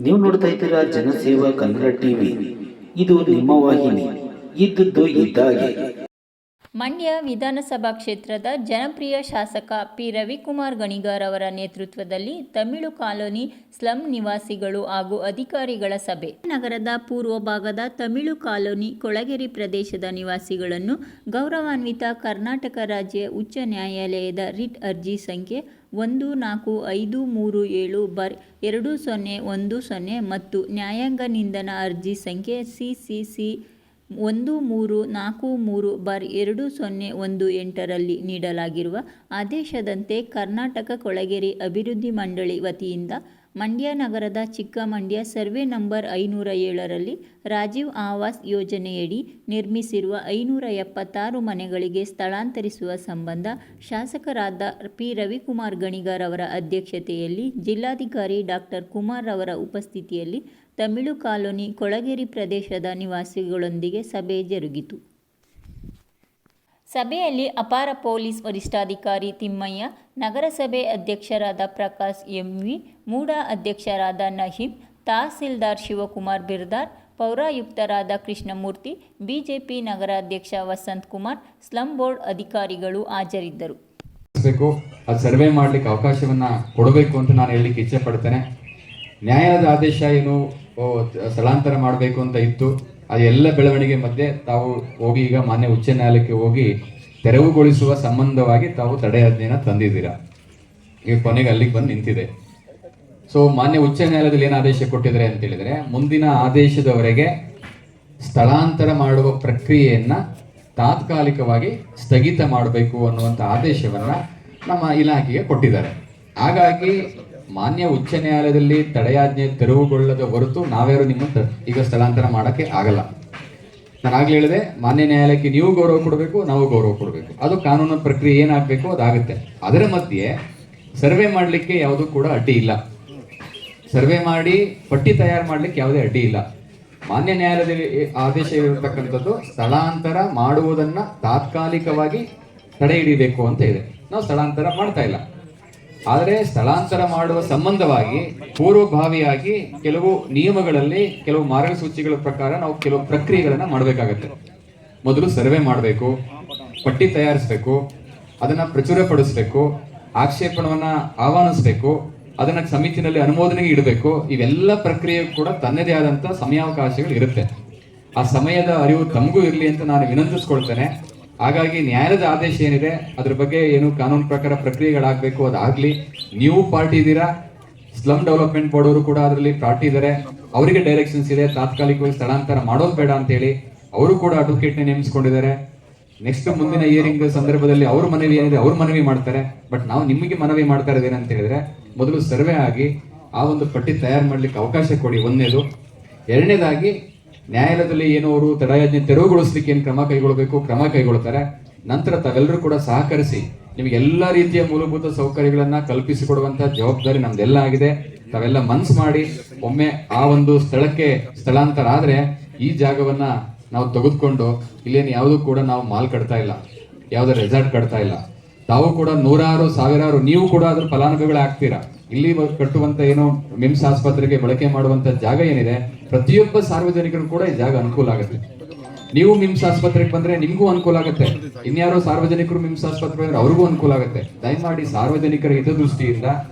ನೀವು ನೋಡ್ತಾ ಇದ್ದೀರಾ ಜನಸೇವಾ ಕನ್ನಡ ಟಿವಿ. ಇದು ನಿಮ್ಮ ವಾಹಿನಿ. ಇದ್ದದ್ದು ಇದ್ದಾಗೆ. ಮಂಡ್ಯ ವಿಧಾನಸಭಾ ಕ್ಷೇತ್ರದ ಜನಪ್ರಿಯ ಶಾಸಕ ಪಿ ರವಿಕುಮಾರ್ ಗಣಿಗಾರ್ ಅವರ ನೇತೃತ್ವದಲ್ಲಿ ತಮಿಳು ಕಾಲೋನಿ ಸ್ಲಂ ನಿವಾಸಿಗಳು ಹಾಗೂ ಅಧಿಕಾರಿಗಳ ಸಭೆ. ನಗರದ ಪೂರ್ವ ಭಾಗದ ತಮಿಳು ಕಾಲೋನಿ ಕೊಳಗೇರಿ ಪ್ರದೇಶದ ನಿವಾಸಿಗಳನ್ನು ಗೌರವಾನ್ವಿತ ಕರ್ನಾಟಕ ರಾಜ್ಯ ಉಚ್ಚ ನ್ಯಾಯಾಲಯದ ರಿಟ್ ಅರ್ಜಿ ಸಂಖ್ಯೆ 14537/2010 ಮತ್ತು ನ್ಯಾಯಾಂಗ ನಿಂದನಾ ಅರ್ಜಿ ಸಂಖ್ಯೆ CCC 1343/2018 ರಲ್ಲಿ ನೀಡಲಾಗಿರುವ ಆದೇಶದಂತೆ ಕರ್ನಾಟಕ ಕೊಳಗೇರಿ ಅಭಿವೃದ್ಧಿ ಮಂಡಳಿ ವತಿಯಿಂದ ಮಂಡ್ಯ ನಗರದ ಚಿಕ್ಕಮಂಡ್ಯ ಸರ್ವೆ ನಂಬರ್ 507 ರಲ್ಲಿ ರಾಜೀವ್ ಆವಾಸ್ ಯೋಜನೆಯಡಿ ನಿರ್ಮಿಸಿರುವ 576 ಮನೆಗಳಿಗೆ ಸ್ಥಳಾಂತರಿಸುವ ಸಂಬಂಧ ಶಾಸಕರಾದ ಪಿ ರವಿಕುಮಾರ್ ಗಣಿಗಾರ್ ಅವರ ಅಧ್ಯಕ್ಷತೆಯಲ್ಲಿ ಜಿಲ್ಲಾಧಿಕಾರಿ ಡಾಕ್ಟರ್ ಕುಮಾರ್ ಅವರ ಉಪಸ್ಥಿತಿಯಲ್ಲಿ ತಮಿಳು ಕಾಲೋನಿ ಕೊಳಗೇರಿ ಪ್ರದೇಶದ ನಿವಾಸಿಗಳೊಂದಿಗೆ ಸಭೆ ಜರುಗಿತು. ಸಭೆಯಲ್ಲಿ ಅಪರ ಪೊಲೀಸ್ ವರಿಷ್ಠಾಧಿಕಾರಿ ತಿಮ್ಮಯ್ಯ, ನಗರಸಭೆ ಅಧ್ಯಕ್ಷರಾದ ಪ್ರಕಾಶ್ MV, ಮೂಡಾ ಅಧ್ಯಕ್ಷರಾದ ನಹೀಂ, ತಹಸೀಲ್ದಾರ್ ಶಿವಕುಮಾರ್ ಬಿರ್ದಾರ್, ಪೌರಾಯುಕ್ತರಾದ ಕೃಷ್ಣಮೂರ್ತಿ, ಬಿಜೆಪಿ ನಗರಾಧ್ಯಕ್ಷ ವಸಂತ್ ಕುಮಾರ್, ಸ್ಲಂ ಬೋರ್ಡ್ ಅಧಿಕಾರಿಗಳು ಹಾಜರಿದ್ದರು. ಅದು ಸರ್ವೆ ಮಾಡಲಿಕ್ಕೆ ಅವಕಾಶವನ್ನು ಕೊಡಬೇಕು ಅಂತ ನಾನು ಹೇಳಲಿಕ್ಕೆ ಇಚ್ಛೆ ಪಡ್ತೇನೆ. ನ್ಯಾಯಾಲಯದ ಆದೇಶ ಏನು ಸ್ಥಳಾಂತರ ಮಾಡಬೇಕು ಅಂತ ಇತ್ತು, ಅದು ಎಲ್ಲ ಬೆಳವಣಿಗೆ ಮಧ್ಯೆ ತಾವು ಹೋಗಿ ಈಗ ಮಾನ್ಯ ಉಚ್ಚ ನ್ಯಾಯಾಲಯಕ್ಕೆ ಹೋಗಿ ತೆರವುಗೊಳಿಸುವ ಸಂಬಂಧವಾಗಿ ತಾವು ತಡೆಯಾಜ್ಞೆಯನ್ನು ತಂದಿದ್ದೀರಾ. ಈಗ ಕೊನೆಗೆ ಅಲ್ಲಿಗೆ ಬಂದು ನಿಂತಿದೆ. ಸೊ ಮಾನ್ಯ ಉಚ್ಚ ನ್ಯಾಯಾಲಯದಲ್ಲಿ ಏನು ಆದೇಶ ಕೊಟ್ಟಿದ್ದಾರೆ ಅಂತ ಹೇಳಿದರೆ, ಮುಂದಿನ ಆದೇಶದವರೆಗೆ ಸ್ಥಳಾಂತರ ಮಾಡುವ ಪ್ರಕ್ರಿಯೆಯನ್ನು ತಾತ್ಕಾಲಿಕವಾಗಿ ಸ್ಥಗಿತ ಮಾಡಬೇಕು ಅನ್ನುವಂಥ ಆದೇಶವನ್ನು ನಮ್ಮ ಇಲಾಖೆಗೆ ಕೊಟ್ಟಿದ್ದಾರೆ. ಹಾಗಾಗಿ ಮಾನ್ಯ ಉಚ್ಚ ನ್ಯಾಯಾಲಯದಲ್ಲಿ ತಡೆಯಾಜ್ಞೆ ತೆರವುಗೊಳ್ಳದ ಹೊರತು ನಾವ್ಯಾರು ನಿಮ್ಮನ್ನು ಈಗ ಸ್ಥಳಾಂತರ ಮಾಡೋಕ್ಕೆ ಆಗಲ್ಲ. ನಾನು ಆಗಲೇ ಹೇಳಿದೆ, ಮಾನ್ಯ ನ್ಯಾಯಾಲಯಕ್ಕೆ ನೀವು ಗೌರವ ಕೊಡಬೇಕು, ನಾವು ಗೌರವ ಕೊಡಬೇಕು. ಅದು ಕಾನೂನು ಪ್ರಕ್ರಿಯೆ ಏನಾಗಬೇಕು ಅದಾಗುತ್ತೆ. ಅದರ ಮಧ್ಯೆ ಸರ್ವೆ ಮಾಡಲಿಕ್ಕೆ ಯಾವುದೂ ಕೂಡ ಅಡ್ಡಿ ಇಲ್ಲ. ಸರ್ವೆ ಮಾಡಿ ಪಟ್ಟಿ ತಯಾರು ಮಾಡಲಿಕ್ಕೆ ಯಾವುದೇ ಅಡ್ಡಿ ಇಲ್ಲ. ಮಾನ್ಯ ನ್ಯಾಯಾಲಯದಲ್ಲಿ ಆದೇಶ ಇರತಕ್ಕಂಥದ್ದು ಸ್ಥಳಾಂತರ ಮಾಡುವುದನ್ನು ತಾತ್ಕಾಲಿಕವಾಗಿ ತಡೆ ಹಿಡಿಬೇಕು ಅಂತ ಇದೆ. ನಾವು ಸ್ಥಳಾಂತರ ಮಾಡ್ತಾ ಇಲ್ಲ. ಆದರೆ ಸ್ಥಳಾಂತರ ಮಾಡುವ ಸಂಬಂಧವಾಗಿ ಪೂರ್ವಭಾವಿಯಾಗಿ ಕೆಲವು ನಿಯಮಗಳಲ್ಲಿ, ಕೆಲವು ಮಾರ್ಗಸೂಚಿಗಳ ಪ್ರಕಾರ ನಾವು ಕೆಲವು ಪ್ರಕ್ರಿಯೆಗಳನ್ನು ಮಾಡಬೇಕಾಗತ್ತೆ. ಮೊದಲು ಸರ್ವೆ ಮಾಡಬೇಕು, ಪಟ್ಟಿ ತಯಾರಿಸಬೇಕು, ಅದನ್ನು ಪ್ರಚುರಪಡಿಸಬೇಕು, ಆಕ್ಷೇಪಣವನ್ನು ಆಹ್ವಾನಿಸಬೇಕು, ಅದನ್ನು ಸಮಿತಿನಲ್ಲಿ ಅನುಮೋದನೆಗೆ ಇಡಬೇಕು. ಇವೆಲ್ಲ ಪ್ರಕ್ರಿಯೆ ಕೂಡ ತನ್ನದೇ ಆದಂಥ ಸಮಯಾವಕಾಶಗಳು ಇರುತ್ತೆ. ಆ ಸಮಯದ ಅರಿವು ತಮಗೂ ಇರಲಿ ಅಂತ ನಾನು ವಿನಂತಿಸ್ಕೊಳ್ತೇನೆ. ಹಾಗಾಗಿ ನ್ಯಾಯಾಲಯದ ಆದೇಶ ಏನಿದೆ ಅದ್ರ ಬಗ್ಗೆ ಏನು ಕಾನೂನು ಪ್ರಕಾರ ಪ್ರಕ್ರಿಯೆಗಳಾಗಬೇಕು ಅದಾಗಲಿ. ನೀವು ಪಾರ್ಟಿ ಇದ್ದೀರಾ, ಸ್ಲಮ್ ಡೆವಲಪ್ಮೆಂಟ್ ಬೋರ್ಡ್ ಅವರು ಕೂಡ ಅದರಲ್ಲಿ ಪಾರ್ಟಿ ಇದ್ದಾರೆ. ಅವರಿಗೆ ಡೈರೆಕ್ಷನ್ಸ್ ಇದೆ, ತಾತ್ಕಾಲಿಕವಾಗಿ ಸ್ಥಳಾಂತರ ಮಾಡೋದು ಬೇಡ ಅಂತೇಳಿ ಅವರು ಕೂಡ ಅಡ್ವೊಕೇಟ್ನ ನೇಮಿಸ್ಕೊಂಡಿದ್ದಾರೆ. ನೆಕ್ಸ್ಟ್ ಮುಂದಿನ ಹಿಯರಿಂಗ್ ಸಂದರ್ಭದಲ್ಲಿ ಅವ್ರ ಮನವಿ ಏನಿದೆ ಅವ್ರ ಮನವಿ ಮಾಡ್ತಾರೆ. ಬಟ್ ನಾವು ನಿಮಗೆ ಮನವಿ ಮಾಡ್ತಾ ಇರೋದೇನು ಅಂತ ಹೇಳಿದ್ರೆ, ಮೊದಲು ಸರ್ವೆ ಆಗಿ ಆ ಒಂದು ಪಟ್ಟಿ ತಯಾರು ಮಾಡಲಿಕ್ಕೆ ಅವಕಾಶ ಕೊಡಿ, ಒಂದನೇದು. ಎರಡನೇದಾಗಿ ನ್ಯಾಯಾಲಯದಲ್ಲಿ ಏನು ಅವರು ತಡೆಯಾಜ್ಞೆ ತೆರವುಗೊಳಿಸ್ಲಿಕ್ಕೆ ಏನು ಕ್ರಮ ಕೈಗೊಳ್ಳಬೇಕು ಕ್ರಮ ಕೈಗೊಳ್ತಾರೆ. ನಂತರ ತಾವೆಲ್ಲರೂ ಕೂಡ ಸಹಕರಿಸಿ ನಿಮಗೆಲ್ಲ ರೀತಿಯ ಮೂಲಭೂತ ಸೌಕರ್ಯಗಳನ್ನು ಕಲ್ಪಿಸಿಕೊಡುವಂಥ ಜವಾಬ್ದಾರಿ ನಮ್ದೆಲ್ಲ ಆಗಿದೆ. ತಾವೆಲ್ಲ ಮನಸ್ಸು ಮಾಡಿ ಒಮ್ಮೆ ಆ ಒಂದು ಸ್ಥಳಕ್ಕೆ ಸ್ಥಳಾಂತರ ಆದರೆ ಈ ಜಾಗವನ್ನ ನಾವು ತೆಗೆದುಕೊಂಡು ಇಲ್ಲೇನು ಯಾವುದೂ ಕೂಡ ನಾವು ಮಾಲ್ ಕಟ್ತಾ ಇಲ್ಲ, ಯಾವುದೇ ರೆಸಾರ್ಟ್ ಕಟ್ತಾ ಇಲ್ಲ. ತಾವು ಕೂಡ ನೂರಾರು ಸಾವಿರಾರು ನೀವು ಕೂಡ ಅದ್ರ ಫಲಾನುಭವಿಗಳು ಆಗ್ತೀರಾ. ಇಲ್ಲಿ ಕಟ್ಟುವಂತ ಏನು ಮಿಮ್ಸ್ ಆಸ್ಪತ್ರೆಗೆ ಬಳಕೆ ಮಾಡುವಂತ ಜಾಗ ಏನಿದೆ, ಪ್ರತಿಯೊಬ್ಬ ಸಾರ್ವಜನಿಕರು ಕೂಡ ಈ ಜಾಗ ಅನುಕೂಲ ಆಗುತ್ತೆ. ನೀವು ಮಿಮ್ಸ್ ಆಸ್ಪತ್ರೆಗೆ ಬಂದ್ರೆ ನಿಮ್ಗೂ ಅನುಕೂಲ ಆಗುತ್ತೆ, ಇನ್ಯಾರೋ ಸಾರ್ವಜನಿಕರು ಮಿಮ್ಸ್ ಆಸ್ಪತ್ರೆ ಬಂದ್ರೆ ಅವ್ರಿಗೂ ಅನುಕೂಲ ಆಗುತ್ತೆ. ದಯಮಾಡಿ ಸಾರ್ವಜನಿಕರ ಹಿತದೃಷ್ಟಿಯಿಂದ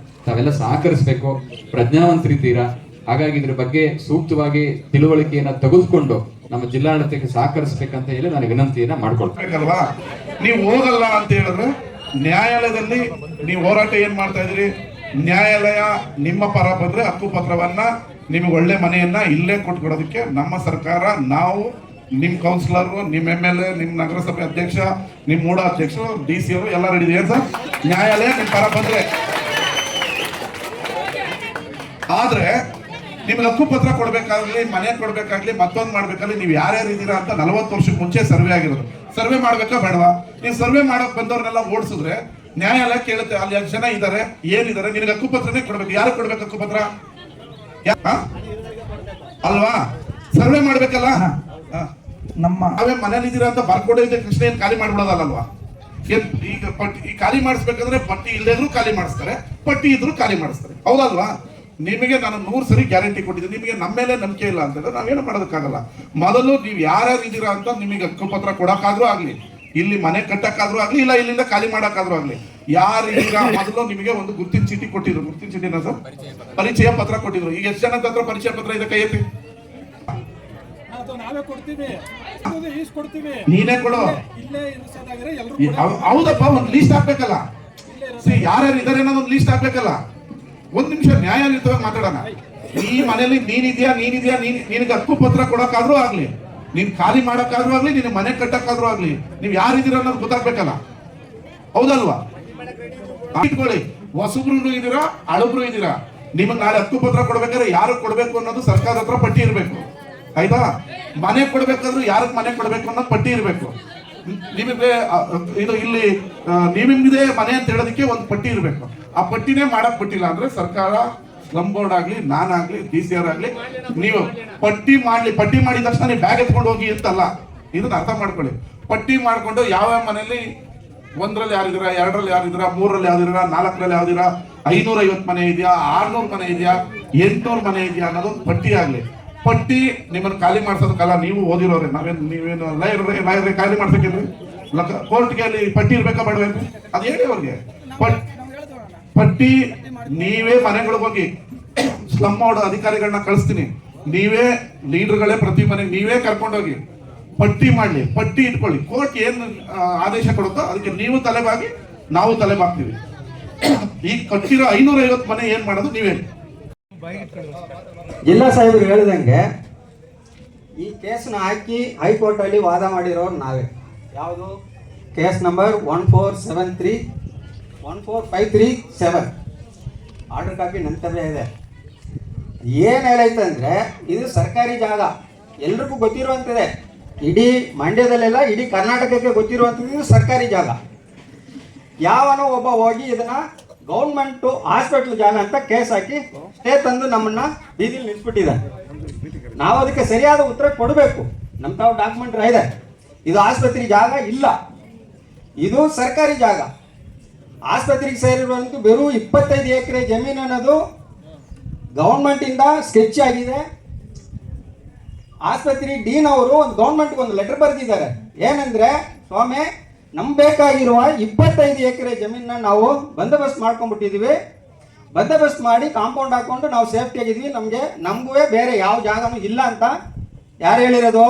ತಾವೆಲ್ಲ ಸಹಕರಿಸಬೇಕು. ಪ್ರಜ್ಞಾವಂತರಿದ್ದೀರಾ, ಹಾಗಾಗಿ ಇದ್ರ ಬಗ್ಗೆ ಸೂಕ್ತವಾಗಿ ತಿಳುವಳಿಕೆಯನ್ನ ತೆಗೆದುಕೊಂಡು ನಮ್ಮ ಜಿಲ್ಲಾಡಳಿತಕ್ಕೆ ಸಹಕರಿಸಬೇಕಂತ ಹೇಳಿ ನಾನು ವಿನಂತಿಯನ್ನ ಮಾಡ್ಕೊಳ್ಬೇಕಲ್ವಾ. ನೀವು ಹೋಗಲ್ಲ ಅಂತ ಹೇಳಿದ್ರೆ ನ್ಯಾಯಾಲಯದಲ್ಲಿ ನೀವು ಹೋರಾಟ ಏನ್ ಮಾಡ್ತಾ ಇದ್ರಿ, ನ್ಯಾಯಾಲಯ ನಿಮ್ಮ ಪರ ಬಂದ್ರೆ ಹಕ್ಕುಪತ್ರವನ್ನ ನಿಮಗೆ ಒಳ್ಳೆ ಮನೆಯನ್ನ ಇಲ್ಲೇ ಕೊಟ್ಕೊಡೋದಕ್ಕೆ ನಮ್ಮ ಸರ್ಕಾರ, ನಾವು, ನಿಮ್ ಕೌನ್ಸಿಲರ್, ನಿಮ್ MLA, ನಿಮ್ ನಗರಸಭೆ ಅಧ್ಯಕ್ಷ, ನಿಮ್ ಮೂಡ ಅಧ್ಯಕ್ಷರು, DC ಅವರು ಎಲ್ಲ ರೆಡಿ ಇದೆ ಸರ್. ನ್ಯಾಯಾಲಯ ನಿಮ್ ಪರ ಬಂದ್ರೆ. ಆದ್ರೆ ನಿಮ್ಗೆ ಹಕ್ಕುಪತ್ರ ಕೊಡ್ಬೇಕಾಗ್ಲಿ, ಮನೆ ಕೊಡ್ಬೇಕಾಗ್ಲಿ, ಮತ್ತೊಂದು ಮಾಡ್ಬೇಕಾಗ್ಲಿ, ನೀವು ಯಾರ್ಯಾರು ಇದ್ದೀರಾ ಅಂತ 40 ವರ್ಷಕ್ಕೆ ಮುಂಚೆ ಸರ್ವೆ ಆಗಿರೋದು. ಸರ್ವೆ ಮಾಡ್ಬೇಕಾ ಬೇಡವಾ? ನೀವು ಸರ್ವೆ ಮಾಡಕ್ ಬಂದವ್ರನ್ನೆಲ್ಲ ಓಡಿಸಿದ್ರೆ ನ್ಯಾಯಾಲಯ ಕೇಳುತ್ತೆ, ಅಲ್ಲಿ ಎಷ್ಟು ಜನ ಇದ್ದಾರೆ, ಏನಿದ್ದಾರೆ, ನಿನಗೆ ಹಕ್ಕುಪತ್ರನೇ ಕೊಡ್ಬೇಕು. ಯಾರು ಕೊಡ್ಬೇಕು ಹಕ್ಕುಪತ್ರ ಅಲ್ವಾ? ಸರ್ವೆ ಮಾಡ್ಬೇಕಲ್ಲ. ನಮ್ಮ ನಾವೇ ಮನೇಲಿ ಇದ್ದೀರಾ ಅಂತ ಬರ್ಕೊಡೋದೇ ಕೃಷ್ಣ ಏನ್ ಖಾಲಿ ಮಾಡ್ಬಿಡೋದಲ್ವಾ? ಈಗ ಪಟ್ಟಿ ಖಾಲಿ ಮಾಡಿಸ್ಬೇಕಂದ್ರೆ ಪಟ್ಟಿ ಇಲ್ಲದೇ ಇದ್ರು ಖಾಲಿ ಮಾಡಿಸ್ತಾರೆ, ಪಟ್ಟಿ ಇದ್ರು ಖಾಲಿ ಮಾಡಿಸ್ತಾರೆ, ಹೌದಲ್ವಾ? ನಿಮಗೆ ನಾನು 100 ಸರಿ ಗ್ಯಾರಂಟಿ ಕೊಟ್ಟಿದ್ದೀನಿ, ನಿಮಗೆ ನಮ್ಮ ಮೇಲೆ ನಂಬಿಕೆ ಇಲ್ಲ ಅಂತಂದ್ರೆ ನಾವೇನು ಮಾಡೋದಕ್ಕಾಗಲ್ಲ. ಮೊದಲು ನೀವು ಯಾರ್ಯಾರು ಇದ್ದೀರಾ ಅಂತ ನಿಮಗೆ ಹಕ್ಕುಪತ್ರ ಕೊಡೋಕ್ಕಾದ್ರೂ ಆಗಲಿ, ಇಲ್ಲಿ ಮನೆ ಕಟ್ಟಕ್ಕಾದ್ರೂ ಆಗಲಿ, ಇಲ್ಲ ಇಲ್ಲಿಂದ ಖಾಲಿ ಮಾಡೋಕ್ಕಾದ್ರೂ ಆಗಲಿ, ಯಾರು ಇದ್ದೀರಾ ಮೊದಲು ನಿಮಗೆ ಒಂದು ಗುರ್ತಿನ ಚೀಟಿ ಕೊಟ್ಟಿದ್ರು. ಗುರ್ತಿನ ಚೀಟಿನ ಸರ್ ಪರಿಚಯ ಪತ್ರ ಕೊಟ್ಟಿದ್ರು. ಈಗ ಎಷ್ಟು ಜನ ಹತ್ರ ಪರಿಚಯ ಪತ್ರ ಇದೆ? ಕೈ ಎತ್ತಿ. ನೀನೇ ಕೊಡು. ಹೌದಪ್ಪ, ಒಂದು ಲೀಸ್ಟ್ ಹಾಕ್ಬೇಕಲ್ಲ. ಯಾರ್ಯಾರು ಇದಾರೆ ಅನ್ನೋದು ಒಂದು ಲೀಸ್ಟ್ ಹಾಕ್ಬೇಕಲ್ಲ. ಒಂದ್ ನಿಮಿಷ ನ್ಯಾಯಾಲಯವಾಗಿ ಮಾತಾಡೋಣ. ಈ ಮನೇಲಿ ನೀನಿದ್ಯಾ ನಿನಗೆ ಹಕ್ಕುಪತ್ರ ಕೊಡಕ್ಕಾದ್ರೂ ಆಗ್ಲಿ, ನೀನ್ ಖಾಲಿ ಮಾಡಕ್ಕಾದ್ರೂ ಆಗ್ಲಿ, ನಿನ್ನ ಮನೆ ಕಟ್ಟಕ್ಕಾದ್ರೂ ಆಗ್ಲಿ, ನೀವ್ ಯಾರಿದ್ದೀರಾ ಅನ್ನೋದು ಗೊತ್ತಾಗ್ಬೇಕಲ್ಲ, ಹೌದಲ್ವಾ? ಇಟ್ಕೊಳ್ಳಿ, ಹೊಸಬ್ರು ಇದೀರಾ, ಹಳಬ್ರು ಇದೀರಾ, ನಿಮಗೆ ನಾಳೆ ಹಕ್ಕುಪತ್ರ ಕೊಡ್ಬೇಕಾದ್ರೆ ಯಾರು ಕೊಡ್ಬೇಕು ಅನ್ನೋದು ಸರ್ಕಾರದ ಹತ್ರ ಪಟ್ಟಿ ಇರ್ಬೇಕು, ಆಯ್ತಾ? ಮನೆ ಕೊಡ್ಬೇಕಾದ್ರೂ ಯಾರಿಗೆ ಮನೆ ಕೊಡ್ಬೇಕು ಅನ್ನೋದು ಪಟ್ಟಿ ಇರ್ಬೇಕು. ನಿಮಗೆ ಇದು ಇಲ್ಲಿ ನಿಮ್ಗಿದೆ ಮನೆ ಅಂತ ಹೇಳೋದಕ್ಕೆ ಒಂದು ಪಟ್ಟಿ ಇರಬೇಕು. ಆ ಪಟ್ಟಿನೇ ಮಾಡಕ್ ಬಿಟ್ಟಿಲ್ಲ ಅಂದ್ರೆ ಸರ್ಕಾರ, ಸ್ಲಮ್ ಬೋರ್ಡ್ ಆಗ್ಲಿ, ನಾನಾಗ್ಲಿ, DCR ಆಗ್ಲಿ, ನೀವು ಪಟ್ಟಿ ಮಾಡಿದ ತಕ್ಷಣ ನೀವು ಬ್ಯಾಗ್ ಎತ್ಕೊಂಡು ಹೋಗಿ ಅಂತಲ್ಲ. ಇದನ್ನ ಅರ್ಥ ಮಾಡ್ಕೊಳ್ಳಿ. ಪಟ್ಟಿ ಮಾಡ್ಕೊಂಡು ಯಾವ ಮನೆಯಲ್ಲಿ 1ರಲ್ಲಿ ಯಾರಿದ್ದೀರಾ, 2ರಲ್ಲಿ ಯಾರಿದ್ದೀರಾ, 3ರಲ್ಲಿ ಯಾವ್ದಿರಾ, 4ರಲ್ಲಿ ಯಾವ್ದಿರಾ, 550 ಮನೆ ಇದೆಯಾ, 600 ಮನೆ ಇದೆಯಾ, 800 ಮನೆ ಇದೆಯಾ ಅನ್ನೋದೊಂದು ಪಟ್ಟಿ ಆಗ್ಲಿ. ಪಟ್ಟಿ ನಿಮ್ಮನ್ನು ಖಾಲಿ ಮಾಡ್ಸೋದಕ್ಕಲ್ಲ, ನೀವು ಓದಿರೋರೆ, ನೀವೇನು ಲೈಬ್ರರಿ ಖಾಲಿ ಮಾಡ್ಸಕ್ಕಿಲ್ರಿ? ಕೋರ್ಟ್ಗೆ ಅಲ್ಲಿ ಪಟ್ಟಿ ಇರ್ಬೇಕಾ ಬೇಡವೇನ್ರಿ? ಅದು ಹೇಳಿ ಅವ್ರಿಗೆ. ಪಟ್ಟಿ ನೀವೇ ಮನೆಗಳಿಗೆ ಹೋಗಿ ಸ್ಲಮ್ ಬೋರ್ಡ್ ಅಧಿಕಾರಿಗಳನ್ನ ಕಳಿಸ್ತೀನಿ, ನೀವೇ ಲೀಡರ್ಗಳೇ, ಪ್ರತಿ ಮನೆಗೆ ನೀವೇ ಕರ್ಕೊಂಡೋಗಿ ಪಟ್ಟಿ ಮಾಡ್ಲಿ, ಪಟ್ಟಿ ಇಟ್ಕೊಳ್ಳಿ. ಕೋರ್ಟ್ ಏನು ಆದೇಶ ಕೊಡುತ್ತೋ ಅದಕ್ಕೆ ನೀವು ತಲೆಬಾಗಿ, ನಾವು ತಲೆಬಾಗ್ತೀವಿ. ಈಗ ಕಟ್ಟಿರೋ 550 ಮನೆ ಏನ್ ಮಾಡೋದು ನೀವೇ. ಜಿಲ್ಲಾ ಸಾಹೇಬರು ಹೇಳಿದಂಗೆ ಈ ಕೇಸ್ನ ಹಾಕಿ ಹೈಕೋರ್ಟಲ್ಲಿ ವಾದ ಮಾಡಿರೋರು ನಾವೇ. ಯಾವುದು? ಕೇಸ್ ನಂಬರ್ 1473 14537 ಆರ್ಡರ್ ಕಾಪಿ ನಂತರವೇ ಇದೆ. ಏನು ಹೇಳೈತೆ ಅಂದರೆ, ಇದು ಸರ್ಕಾರಿ ಜಾಗ, ಎಲ್ರಿಗೂ ಗೊತ್ತಿರುವಂಥದ್ದೇ, ಇಡೀ ಮಂಡ್ಯದಲ್ಲೆಲ್ಲ ಇಡೀ ಕರ್ನಾಟಕಕ್ಕೆ ಗೊತ್ತಿರುವಂಥದ್ದು ಇದು ಸರ್ಕಾರಿ ಜಾಗ. ಯಾವನೋ ಒಬ್ಬ ಹೋಗಿ ಇದನ್ನು ಗೌರ್ಮೆಂಟು ಹಾಸ್ಪಿಟ್ಲ್ ಜಾಗ ಅಂತ ಕೇಸ್ ಹಾಕಿ ಸ್ಟೇ ತಂದು ನಮ್ಮನ್ನು ಬೀದಿಲಿ ನಿಲ್ಲಿಸ್ಬಿಟ್ಟಿದ್ದಾರೆ. ನಾವು ಅದಕ್ಕೆ ಸರಿಯಾದ ಉತ್ತರ ಕೊಡಬೇಕು. ನಮ್ಮ ತಾವು ಡಾಕ್ಯುಮೆಂಟ್ ಇದೆ, ಇದು ಆಸ್ಪತ್ರೆ ಜಾಗ ಇಲ್ಲ, ಇದು ಸರ್ಕಾರಿ ಜಾಗ. ಆಸ್ಪತ್ರೆಗೆ ಸೇರಿರುವಂಥ ಬರೀ 25 ಎಕರೆ ಜಮೀನು ಅನ್ನೋದು ಗೌರ್ಮೆಂಟಿಂದ ಸ್ಕೆಚ್ ಆಗಿದೆ. ಆಸ್ಪತ್ರೆ ಡೀನ್ ಅವರು ಒಂದು ಗೌರ್ಮೆಂಟ್ಗೆ ಒಂದು ಲೆಟರ್ ಬರೆದಿದ್ದಾರೆ. ಏನಂದರೆ, ಸ್ವಾಮಿ ನಮ್ಗೆ ಬೇಕಾಗಿರುವ 25 ಎಕರೆ ಜಮೀನನ್ನ ನಾವು ಬಂದೋಬಸ್ತ್ ಮಾಡ್ಕೊಂಡ್ಬಿಟ್ಟಿದ್ದೀವಿ, ಬಂದೋಬಸ್ತ್ ಮಾಡಿ ಕಾಂಪೌಂಡ್ ಹಾಕ್ಕೊಂಡು ನಾವು ಸೇಫ್ಟಿ ಆಗಿದ್ವಿ, ನಮಗೂ ಬೇರೆ ಯಾವ ಜಾಗನೂ ಇಲ್ಲ ಅಂತ ಯಾರು ಹೇಳಿರೋದು?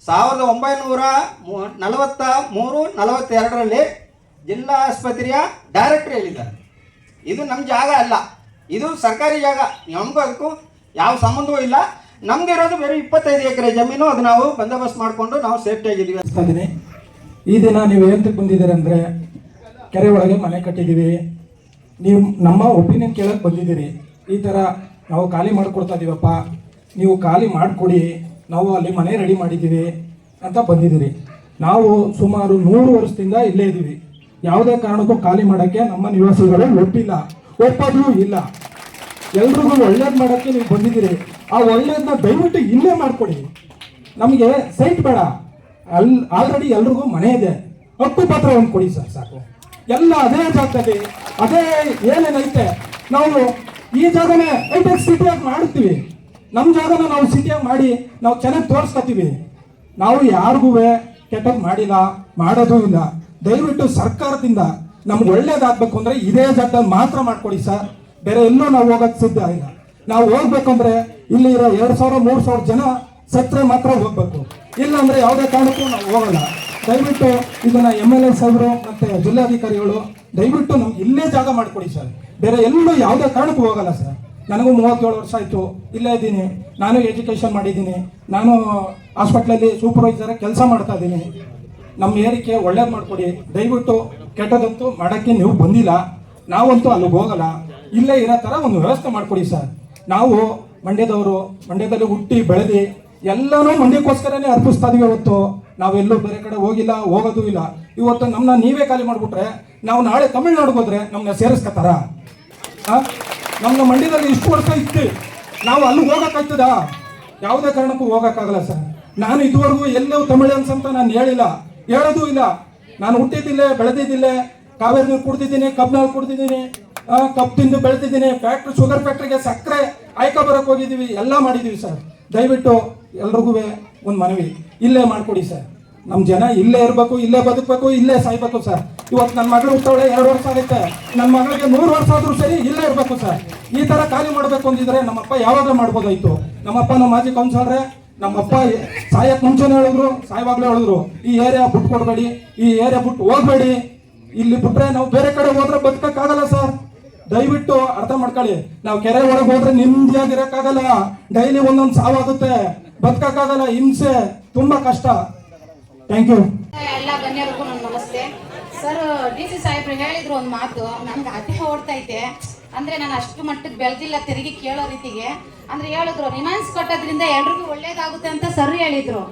1943-42ರಲ್ಲಿ ಜಿಲ್ಲಾ ಆಸ್ಪತ್ರೆಯ ಡೈರೆಕ್ಟರ್ ಹೇಳಿದ್ದಾರೆ. ಇದು ನಮ್ಮ ಜಾಗ ಅಲ್ಲ, ಇದು ಸರ್ಕಾರಿ ಜಾಗ, ನಮಗೂ ಅದಕ್ಕೂ ಯಾವ ಸಂಬಂಧವೂ ಇಲ್ಲ. ನಮಗಿರೋದು ಬೇರೆ 25 ಎಕರೆ ಜಮೀನು, ಅದು ನಾವು ಬಂದೋಬಸ್ತ್ ಮಾಡಿಕೊಂಡು ನಾವು ಸೇಫ್ಟಿ ಆಗಿದ್ದೀವಿ. ಈ ದಿನ ನೀವು ಏನಕ್ಕೆ ಬಂದಿದ್ದೀರಿ ಅಂದರೆ, ಕೆರೆ ಒಳಗೆ ಮನೆ ಕಟ್ಟಿದ್ದೀವಿ, ನೀವು ನಮ್ಮ ಒಪಿನಿಯನ್ ಕೇಳಕ್ಕೆ ಬಂದಿದ್ದೀರಿ. ಈ ಥರ ನಾವು ಖಾಲಿ ಮಾಡಿಕೊಡ್ತಾ ಇದ್ದೀವಪ್ಪ, ನೀವು ಖಾಲಿ ಮಾಡಿಕೊಡಿ, ನಾವು ಅಲ್ಲಿ ಮನೆ ರೆಡಿ ಮಾಡಿದ್ದೀವಿ ಅಂತ ಬಂದಿದ್ದೀರಿ. ನಾವು ಸುಮಾರು 100 ವರ್ಷದಿಂದ ಇಲ್ಲೇ ಇದ್ದೀವಿ. ಯಾವುದೇ ಕಾರಣಕ್ಕೂ ಖಾಲಿ ಮಾಡೋಕ್ಕೆ ನಮ್ಮ ನಿವಾಸಿಗಳು ಒಪ್ಪೋದು ಇಲ್ಲ. ಎಲ್ರಿಗೂ ಒಳ್ಳೇದು ಮಾಡೋಕ್ಕೆ ನೀವು ಬಂದಿದ್ದೀರಿ. ಆ ಒಳ್ಳೇದನ್ನ ದಯವಿಟ್ಟು ಇಲ್ಲೇ ಮಾಡಿಕೊಡಿ. ನಮಗೆ ಸೈಟ್ ಬೇಡ, ಆಲ್ರೆಡಿ ಎಲ್ರಿಗೂ ಮನೆ ಇದೆ, ಹಕ್ಕುಪತ್ರ ಒಂದು ಕೊಡಿ ಸರ್, ಸಾಕು. ಎಲ್ಲ ಅದೇ ಜಾಗದಲ್ಲಿ ಅದೇ ಏನೇನೈತೆ ನಾವು ಈ ಜಾಗನೇ ಹೈಟೆಕ್ ಸಿಟಿಯಾಗಿ ಮಾಡ್ತೀವಿ. ನಮ್ಮ ಜಾಗನ ನಾವು ಸಿಟಿಯಾಗಿ ಮಾಡಿ ನಾವು ಚೆನ್ನಾಗಿ ತೋರಿಸ್ಕೊತೀವಿ. ನಾವು ಯಾರಿಗೂ ಕೆಟ್ಟದ್ದು ಮಾಡಿಲ್ಲ, ಮಾಡೋದು ಇಲ್ಲ. ದಯವಿಟ್ಟು ಸರ್ಕಾರದಿಂದ ನಮ್ಗೆ ಒಳ್ಳೇದಾಗಬೇಕು ಅಂದರೆ ಇದೇ ಜಾಗದಲ್ಲಿ ಮಾತ್ರ ಮಾಡ್ಕೊಡಿ ಸರ್, ಬೇರೆ ಎಲ್ಲೂ ನಾವು ಹೋಗೋಕ್ಕೆ ಸಿದ್ಧ ಇಲ್ಲ. ನಾವು ಹೋಗ್ಬೇಕಂದ್ರೆ ಇಲ್ಲಿ ಇರೋ 2000-3000 ಜನ ಸತ್ರೆ ಮಾತ್ರ ಹೋಗ್ಬೇಕು, ಇಲ್ಲಾಂದ್ರೆ ಯಾವುದೇ ಕಾರಣಕ್ಕೂ ನಾವು ಹೋಗಲ್ಲ. ದಯವಿಟ್ಟು ಇದನ್ನ MLA ಸಾಹೇಬರು ಮತ್ತೆ ಜಿಲ್ಲಾಧಿಕಾರಿಗಳು ದಯವಿಟ್ಟು ನಮ್ಗೆ ಇಲ್ಲೇ ಜಾಗ ಮಾಡಿಕೊಡಿ ಸರ್, ಬೇರೆ ಎಲ್ಲೂ ಯಾವುದೇ ಕಾರಣಕ್ಕೂ ಹೋಗಲ್ಲ ಸರ್. ನನಗೂ 37 ವರ್ಷ ಆಯಿತು, ಇಲ್ಲೇ ಇದ್ದೀನಿ. ನಾನು ಎಜುಕೇಷನ್ ಮಾಡಿದ್ದೀನಿ, ನಾನು ಹಾಸ್ಪಿಟ್ಲಲ್ಲಿ ಸೂಪರ್ವೈಸರ್ ಕೆಲಸ ಮಾಡ್ತಾ ಇದ್ದೀನಿ. ನಮ್ಮ ಏರಿಕೆ ಒಳ್ಳೇದು ಮಾಡಿಕೊಡಿ ದಯವಿಟ್ಟು. ಕೆಟ್ಟದಂತೂ ಮಾಡೋಕ್ಕೆ ನೀವು ಬಂದಿಲ್ಲ, ನಾವಂತೂ ಅಲ್ಲಿಗೆ ಹೋಗಲ್ಲ. ಇಲ್ಲೇ ಇರೋ ಥರ ಒಂದು ವ್ಯವಸ್ಥೆ ಮಾಡಿಕೊಡಿ ಸರ್. ನಾವು ಮಂಡ್ಯದವರು, ಮಂಡ್ಯದಲ್ಲಿ ಹುಟ್ಟಿ ಬೆಳೆದು ಎಲ್ಲನೂ ಮಂಡ್ಯಕ್ಕೋಸ್ಕರನೇ ಅರ್ಪಿಸ್ತಾ ಇದೀವಿ. ಇವತ್ತು ನಾವೆಲ್ಲೂ ಬೇರೆ ಕಡೆ ಹೋಗಿಲ್ಲ, ಹೋಗೋದು ಇಲ್ಲ. ಇವತ್ತು ನಮ್ಮನ್ನ ನೀವೇ ಖಾಲಿ ಮಾಡಿಬಿಟ್ರೆ ನಾವು ನಾಳೆ ತಮಿಳ್ನಾಡಿಗೆ ಹೋದ್ರೆ ನಮ್ಮನ್ನ ಸೇರಿಸ್ಕೊತಾರ? ನಮ್ಮ ಮಂಡ್ಯದಲ್ಲಿ ಇಷ್ಟು ವರ್ಷ ಇತ್ತು, ನಾವು ಅಲ್ಲಿಗೆ ಹೋಗೋಕ್ಕಾಗ್ತದ? ಯಾವುದೇ ಕಾರಣಕ್ಕೂ ಹೋಗೋಕ್ಕಾಗಲ್ಲ ಸರ್. ನಾನು ಇದುವರೆಗೂ ಎಲ್ಲೂ ತಮಿಳಿಯನ್ಸ್ ಅಂತ ನಾನು ಹೇಳೋದು ಇಲ್ಲ. ನಾನು ಹುಟ್ಟಿದ್ದಿಲ್ಲೇ, ಬೆಳೆದಿದ್ದಿಲ್ಲೇ, ಕಾವೇರಿ ನೀರು ಕುಡ್ದಿದ್ದೀನಿ, ಕಬ್ಬು ಕುಡ್ದಿದ್ದೀನಿ, ಕಪ್ ತಿಂದು ಬೆಳೆದಿದ್ದೀನಿ. ಫ್ಯಾಕ್ಟ್ರಿ ಶುಗರ್ ಫ್ಯಾಕ್ಟ್ರಿಗೆ ಸಕ್ಕರೆ ಬರಕ್ಕೆ ಹೋಗಿದ್ದೀವಿ, ಎಲ್ಲ ಮಾಡಿದ್ದೀವಿ ಸರ್. ದಯವಿಟ್ಟು ಎಲ್ರಿಗೂ ಒಂದು ಮನವಿ, ಇಲ್ಲೇ ಮಾಡಿಕೊಡಿ ಸರ್. ನಮ್ಮ ಜನ ಇಲ್ಲೇ ಇರಬೇಕು, ಇಲ್ಲೇ ಬದುಕಬೇಕು, ಇಲ್ಲೇ ಸಾಯ್ಬೇಕು ಸರ್. ಇವತ್ತು ನನ್ನ ಮಗಳು ಹುಟ್ಟವಳೆ 2 ವರ್ಷ ಆಗುತ್ತೆ, ನನ್ನ ಮಗಳಿಗೆ 100 ವರ್ಷ ಆದರೂ ಸರಿ ಇಲ್ಲೇ ಇರಬೇಕು ಸರ್. ಈ ಥರ ಖಾಲಿ ಮಾಡಬೇಕು ಅಂದಿದ್ರೆ ನಮ್ಮಪ್ಪ ಯಾವಾಗಲೇ ಮಾಡ್ಬೋದಾಯ್ತು. ನಮ್ಮಪ್ಪ ಮಾಜಿ ಕೌನ್ಸಿಲರೇ, ನಮ್ಮಪ್ಪ ಸಾಯಕ್ಕೆ ಮುಂಚೆನೇ ಹೇಳಿದ್ರು, ಸಾಯವಾಗಲೇ ಹೇಳಿದ್ರು, ಈ ಏರಿಯಾ ಬಿಟ್ಟು ಕೊಡಬೇಡಿ, ಈ ಏರಿಯಾ ಬಿಟ್ಟು ಹೋಗ್ಬೇಡಿ, ಇಲ್ಲಿ ಬಿಟ್ರೆ ನಾವು ಬೇರೆ ಕಡೆ ಹೋದ್ರೆ ಬದುಕಕ್ಕಾಗಲ್ಲ ಸರ್. ದಯವಿಟ್ಟು ಅರ್ಥ ಮಾಡ್ಕೊಳ್ಳಿ. ನಾವು ಕೆರೆ ಒಳಗೆ ಹೋದ್ರೆ ನಿಮ್ಮದಿಯಾಗಿರಕ್ಕಾಗಲ್ಲ, ಡೈಲಿ ಒಂದೊಂದು ಸಾವಾಗುತ್ತೆ, ಬದುಕಕ್ಕಾಗಲ್ಲ, ಹಿಂಸೆ ತುಂಬಾ ಕಷ್ಟ. Thank you. ಎಲ್ಲ ಗಣ್ಯರಿಗೂ ನನ್ನ ನಮಸ್ತೆ ಸರ್. DC ಸಾಹೇಬ್ರು ಹೇಳಿದ್ರು ಒಂದು ಮಾತು, ನನ್ಗೆ ಅದೇ ಓಡ್ತೈತೆ. ಅಂದ್ರೆ ನಾನು ಅಷ್ಟು ಮಟ್ಟಕ್ಕೆ ಬೆಳೆದಿಲ್ಲ ತೆರಿಗೆ ಕೇಳೋ ರೀತಿಗೆ. ಅಂದ್ರೆ ಹೇಳಿದ್ರು ರಿಮಾನ್ಸ್ ಕಟ್ಟೋದ್ರಿಂದ ಎಲ್ರಿಗೂ ಒಳ್ಳೇದಾಗುತ್ತೆ ಅಂತ ಸರ್ ಹೇಳಿದ್ರು.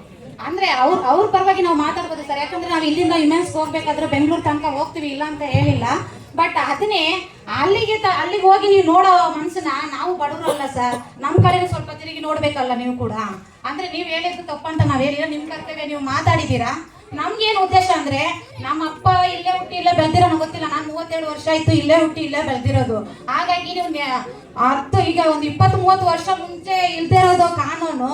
ಅಂದ್ರೆ ಅವ್ರ ಪರವಾಗಿ ನಾವು ಮಾತಾಡ್ಬೋದು ಸರ್, ಯಾಕಂದ್ರೆ ನಾವು ಇಲ್ಲಿಂದ ವಿಮೆನ್ಸ್ಗೆ ಹೋಗ್ಬೇಕಾದ್ರೆ ಬೆಂಗಳೂರು ತನಕ ಹೋಗ್ತೀವಿ, ಇಲ್ಲ ಅಂತ ಹೇಳಿಲ್ಲ. ಬಟ್ ಅದನ್ನೇ ಅಲ್ಲಿಗೆ ಹೋಗಿ ನೀವು ನೋಡೋ ಮನ್ಸನ್ನ ನಾವು ಬಡವರಲ್ಲ ಸರ್, ನಮ್ಮ ಕಡೆನೂ ಸ್ವಲ್ಪ ತಿರುಗಿ ನೋಡ್ಬೇಕಲ್ಲ ನೀವು ಕೂಡ. ಅಂದ್ರೆ ನೀವು ಹೇಳಿದ್ದು ತಪ್ಪಂತ ನಾವ್ ಹೇಳಿಲ್ಲ, ನಿಮ್ ಕರ್ತವ್ಯ, ನೀವು ಮಾತಾಡಿದೀರಾ. ನಮ್ಗೇನು ಉದ್ದೇಶ ಅಂದ್ರೆ ನಮ್ಮ ಅಪ್ಪ ಇಲ್ಲೇ ಹುಟ್ಟಿ ಇಲ್ಲೇ ಬೆಳೆದಿರೋ ಗೊತ್ತಿಲ್ಲ, ನಾನು 37 ವರ್ಷ ಆಯ್ತು ಇಲ್ಲೇ ಹುಟ್ಟಿ ಇಲ್ಲೇ ಬೆಳೆದಿರೋದು. ಹಾಗಾಗಿ ನೀವು ಈಗ ಒಂದು 20-30 ವರ್ಷ ಮುಂಚೆ ಇಲ್ದೇ ಇರೋದು ಕಾನೂನು,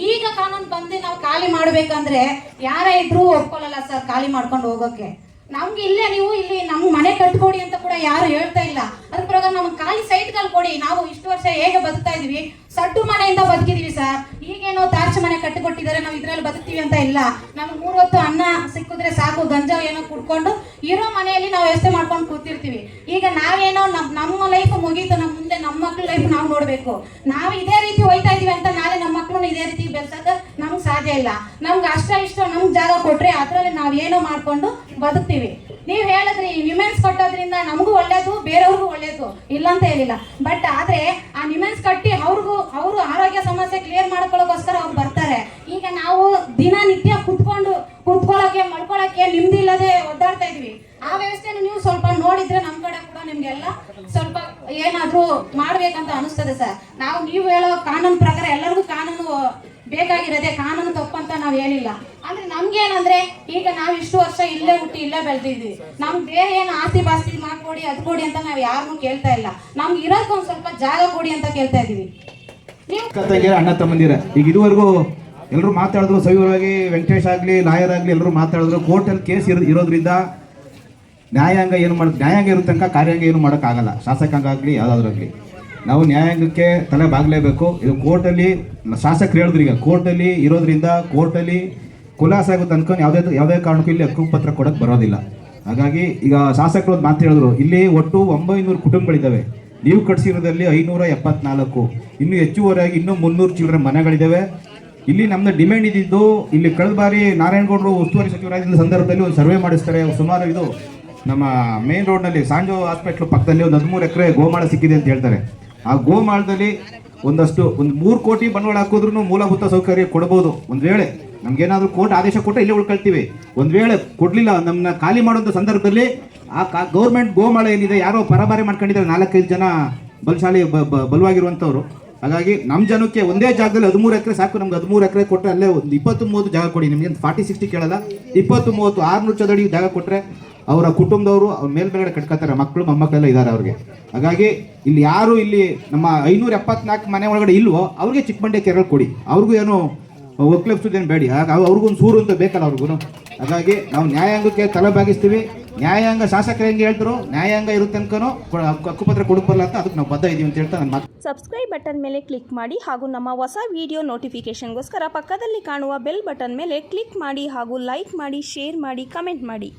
ಈಗ ಕಾನೂನು ಬಂದು ನಾವು ಖಾಲಿ ಮಾಡ್ಬೇಕಂದ್ರೆ ಯಾರೇ ಇದ್ರೂ ಒಪ್ಕೊಳ್ಳಲ್ಲ ಸರ್ ಖಾಲಿ ಮಾಡ್ಕೊಂಡು ಹೋಗೋಕೆ. ನಮ್ಗೆ ಇಲ್ಲೇ ನೀವು ಇಲ್ಲಿ ನಮ್ಮ ಮನೆ ಕಟ್ಕೊಡಿ ಅಂತ ಕೂಡ ಯಾರು ಹೇಳ್ತಾ ಇಲ್ಲ. ಅದ್ರ ಪ್ರಕಾರ ನಮ್ಗೆ ಖಾಲಿ ಸೈಟ್ಗಳು ಕೊಡಿ. ನಾವು ಇಷ್ಟು ವರ್ಷ ಹೇಗೆ ಬದುಕ್ತಾ ಇದೀವಿ, ಸಡ್ಡು ಮನೆಯಿಂದ ಬದುಕಿದೀವಿ ಸರ್. ಈಗೇನೋ ತಾರ್ಚ ಮನೆ ಕಟ್ಟಿಕೊಟ್ಟಿದ್ದಾರೆ, ನಾವು ಇದ್ರಲ್ಲಿ ಬದುಕ್ತೀವಿ ಅಂತ ಇಲ್ಲ. ನಮ್ಗೆ 3 ಹೊತ್ತು ಅನ್ನ ಸಿಕ್ಕಿದ್ರೆ ಸಾಕು, ಗಂಜಾ ಏನೋ ಕುಡ್ಕೊಂಡು ಇರೋ ಮನೆಯಲ್ಲಿ ನಾವು ವ್ಯವಸ್ಥೆ ಮಾಡ್ಕೊಂಡು ಕೂತಿರ್ತೀವಿ. ಈಗ ನಾವೇನೋ ನಮ್ಮ ಲೈಫ್ ಮುಗೀತು, ನಮ್ಮ ಮುಂದೆ ನಮ್ಮ ಮಕ್ಳ ಲೈಫ್ ನಾವು ನೋಡ್ಬೇಕು. ನಾವು ಇದೇ ರೀತಿ ಹೋಯ್ತಾ ಇದೀವಿ ಅಂತ ನಾಳೆ ನಮ್ಮ ಮಕ್ಳನ್ನ ಇದೇ ರೀತಿ ಬೆಳ್ಸಕ್ಕೆ ನಮ್ಗೆ ಸಾಧ್ಯ ಇಲ್ಲ. ನಮ್ಗೆ ಇಷ್ಟ ನಮ್ಗೆ ಜಾಗ ಕೊಟ್ರೆ ಅದ್ರಲ್ಲಿ ನಾವ್ ಏನೋ ಮಾಡ್ಕೊಂಡು ಬದುಕ್ತೀವಿ. ನೀವ್ ಹೇಳಿದ್ರಿ ವಿಮೆನ್ಸ್ ಕಟ್ಟೋದ್ರಿಂದ ನಮಗೂ ಒಳ್ಳೇದು, ಬೇರೆಯವ್ರಿಗೂ ಒಳ್ಳೇದು, ಇಲ್ಲ ಅಂತ ಹೇಳಿಲ್ಲ. ಬಟ್ ಆದ್ರೆ ಆ ವಿಮೆನ್ಸ್ ಕಟ್ಟಿ ಅವರು ಆರೋಗ್ಯ ಸಮಸ್ಯೆ ಕ್ಲಿಯರ್ ಮಾಡ್ಕೊಳ್ಳೋಕೋಸ್ಕರ ಅವ್ರು ಬರ್ತಾರೆ. ಈಗ ನಾವು ದಿನನಿತ್ಯ ಕುತ್ಕೊಳ್ಳೋಕೆ ಮಲ್ಕೊಳ್ಳೋಕೆ ನಿಮ್ದಿ ಇಲ್ಲದೆ ಒದ್ದಾಡ್ತಾ ಇದೀವಿ. ಆ ವ್ಯವಸ್ಥೆನ ನೀವು ಸ್ವಲ್ಪ ನೋಡಿದ್ರೆ ನಮ್ ಕಡೆ ಕೂಡ ನಿಮ್ಗೆಲ್ಲ ಸ್ವಲ್ಪ ಏನಾದ್ರೂ ಮಾಡ್ಬೇಕಂತ ಅನಿಸ್ತದೆ ಸರ್. ನೀವು ಹೇಳೋ ಕಾನೂನು ಪ್ರಕಾರ ಎಲ್ಲರಿಗೂ ಕಾನೂನು ಬೇಕಾಗಿರೋದೆ, ಕಾನೂನು ತಪ್ಪಂತ ನಾವ್ ಹೇಳಿಲ್ಲ. ಅಂದ್ರೆ ನಮ್ಗೇನಂದ್ರೆ ಈಗ ನಾವ್ ಇಷ್ಟು ವರ್ಷ ಇಲ್ಲೇ ಹುಟ್ಟಿ ಇಲ್ಲೇ ಬೆಳೆದಿದ್ವಿ, ನಮ್ಗೆ ಬೇರೆ ಏನು ಆಸ್ತಿ ಪಾಸ್ತಿ ಮಾಡ್ಕೊಡಿ ಅದ್ ಕೊಡಿ ಅಂತ ನಾವ್ ಯಾರನ್ನೂ ಕೇಳ್ತಾ ಇಲ್ಲ. ನಮ್ಗೆ ಇರೋದಕ್ಕೆ ಒಂದ್ ಸ್ವಲ್ಪ ಜಾಗ ಕೊಡಿ ಅಂತ ಕೇಳ್ತಾ ಇದೀವಿ. ನೀವು ಅಣ್ಣ ತಮ್ಮಂದಿರ ಈಗ ಇದುವರೆಗೂ ಎಲ್ಲರೂ ಮಾತಾಡಿದ್ರು, ಸವಿವರವಾಗಿ ವೆಂಕಟೇಶ್ ಆಗಲಿ ಲಾಯರ್ ಆಗಲಿ ಎಲ್ಲರೂ ಮಾತಾಡಿದ್ರು. ಕೋರ್ಟಲ್ಲಿ ಕೇಸ್ ಇರೋದ್ರಿಂದ ನ್ಯಾಯಾಂಗ ಇರೋ ತನಕ ಕಾರ್ಯಾಂಗ ಏನು ಮಾಡೋಕ್ಕಾಗಲ್ಲ. ಶಾಸಕಾಂಗ ಆಗಲಿ ಯಾವುದಾದ್ರಾಗಲಿ ನಾವು ನ್ಯಾಯಾಂಗಕ್ಕೆ ತಲೆ ಬಾಗಲೇಬೇಕು. ಇದು ಕೋರ್ಟಲ್ಲಿ ಶಾಸಕರು ಹೇಳಿದ್ರು, ಈಗ ಕೋರ್ಟಲ್ಲಿ ಇರೋದ್ರಿಂದ ಕೋರ್ಟಲ್ಲಿ ಖುಲಾಸೆ ಆಗುತ್ತೆ ಅನ್ಕೊಂಡು ಯಾವುದೇ ಕಾರಣಕ್ಕೂ ಇಲ್ಲಿ ಹಕ್ಕುಪತ್ರ ಕೊಡೋಕ್ಕೆ ಬರೋದಿಲ್ಲ. ಹಾಗಾಗಿ ಈಗ ಶಾಸಕರು ಒಂದು ಮಾತು ಹೇಳಿದ್ರು, ಇಲ್ಲಿ ಒಟ್ಟು 900 ಕುಟುಂಬಗಳಿದ್ದಾವೆ, ನೀವು ಕಟ್ಸಿರೋದ್ರಲ್ಲಿ 574, ಇನ್ನೂ ಹೆಚ್ಚುವರಿಯಾಗಿ ಇನ್ನೂ 300 ಚಿಲ್ಲರೆ ಮನೆಗಳಿದ್ದಾವೆ. ಇಲ್ಲಿ ನಮ್ಮದು ಡಿಮ್ಯಾಂಡ್ ಇದ್ದಿದ್ದು, ಇಲ್ಲಿ ಕಳೆದ ಬಾರಿ ನಾರಾಯಣಗೌಡರು ಉಸ್ತುವಾರಿ ಸಚಿವರಾಗಿದ್ದ ಸಂದರ್ಭದಲ್ಲಿ ಒಂದು ಸರ್ವೆ ಮಾಡಿಸ್ತಾರೆ. ಸುಮಾರು ಇದು ನಮ್ಮ ಮೇನ್ ರೋಡ್ನಲ್ಲಿ ಸಾಂಜೋ ಹಾಸ್ಪಿಟ್ಲ್ ಪಕ್ಕದಲ್ಲಿ ಒಂದು 13 ಎಕರೆ ಗೋಮಾಳ ಸಿಕ್ಕಿದೆ ಅಂತ ಹೇಳ್ತಾರೆ. ಆ ಗೋಮಾಳದಲ್ಲಿ ಒಂದು 3 ಕೋಟಿ ಬಂಡವಾಳ ಹಾಕಿದ್ರೂ ಮೂಲಭೂತ ಸೌಕರ್ಯ ಕೊಡ್ಬೋದು. ಒಂದು ವೇಳೆ ನಮ್ಗೇನಾದ್ರೂ ಕೋರ್ಟ್ ಆದೇಶ ಕೊಟ್ಟರೆ ಇಲ್ಲೇ ಉಳ್ಕೊಳ್ತೀವಿ. ಒಂದು ವೇಳೆ ಕೊಡಲಿಲ್ಲ, ನಮ್ಮನ್ನ ಖಾಲಿ ಮಾಡುವಂಥ ಸಂದರ್ಭದಲ್ಲಿ ಆ ಗೌರ್ಮೆಂಟ್ ಗೋಮಾಳ ಏನಿದೆ ಯಾರೋ ಪರಬಾರೆ ಮಾಡ್ಕೊಂಡಿದ್ದಾರೆ, 4-5 ಜನ ಬಲಶಾಲಿ ಬಲವಾಗಿರುವಂಥವ್ರು. ಹಾಗಾಗಿ ನಮ್ಮ ಜನಕ್ಕೆ ಒಂದೇ ಜಾಗದಲ್ಲಿ 13 ಎಕರೆ ಸಾಕು. ನಮ್ಗೆ 13 ಎಕರೆ ಕೊಟ್ಟರೆ ಅಲ್ಲೇ ಒಂದು 20-30 ಜಾಗ ಕೊಡಿ. ನಿಮ್ಗೆ 40-60 ಕೇಳಲ್ಲ, 20-30 600 ಚದಡಿ ಜಾಗ ಕೊಟ್ಟರೆ ಅವರ ಕುಟುಂಬದವರು ಅವ್ರ ಮೇಲ್ಗಡೆ ಕಟ್ಕೊತಾರೆ, ಮಕ್ಕಳು ಮೊಮ್ಮಕ್ಕಳೆಲ್ಲ ಇದ್ದಾರೆ ಅವ್ರಿಗೆ. ಹಾಗಾಗಿ ಇಲ್ಲಿ ಯಾರು ಇಲ್ಲಿ ನಮ್ಮ 574 ಮನೆ ಒಳಗಡೆ ಇಲ್ವೋ ಅವ್ರಿಗೆ ಚಿಕ್ಕಮಂಡ್ಯ ಕೆರೆ ಕೊಡಿ. ಅವ್ರಿಗೂ ಏನು ಒಕ್ಲೆಪ್ಸೋದೇನು ಬೇಡಿ, ಅವ್ರಿಗೊಂದು ಸೂರು ಅಂತ ಬೇಕಲ್ಲ ಅವ್ರಿಗೂ. ಹಾಗಾಗಿ ನಾವು ನ್ಯಾಯಾಂಗಕ್ಕೆ ತಲೆ ಬಾಗಿಸ್ತೀವಿ. ನ್ಯಾಯಾಂಗ ಶಾಸಕರು ಹೆಂಗೆ ಹೇಳ್ತಾರೋ ನ್ಯಾಯಾಂಗ ಇರೋ ತನಕನೂ ಹಕ್ಕುಪತ್ರ ಕೊಡಕ್ಕೆ ಬರಲ್ಲ ಅಂತ ಅದಕ್ಕೆ ನಾವು ಬದ್ಧ ಇದೀವಿ ಅಂತ ಹೇಳ್ತಾ ನನ್ನ ಮಾತು. ಸಬ್ಸ್ಕ್ರೈಬ್ ಬಟನ್ ಮೇಲೆ ಕ್ಲಿಕ್ ಮಾಡಿ ಹಾಗೂ ನಮ್ಮ ಹೊಸ ವಿಡಿಯೋ ನೋಟಿಫಿಕೇಶನ್ಗೋಸ್ಕರ ಪಕ್ಕದಲ್ಲಿ ಕಾಣುವ ಬೆಲ್ ಬಟನ್ ಮೇಲೆ ಕ್ಲಿಕ್ ಮಾಡಿ ಹಾಗೂ ಲೈಕ್ ಮಾಡಿ, ಶೇರ್ ಮಾಡಿ, ಕಮೆಂಟ್ ಮಾಡಿ.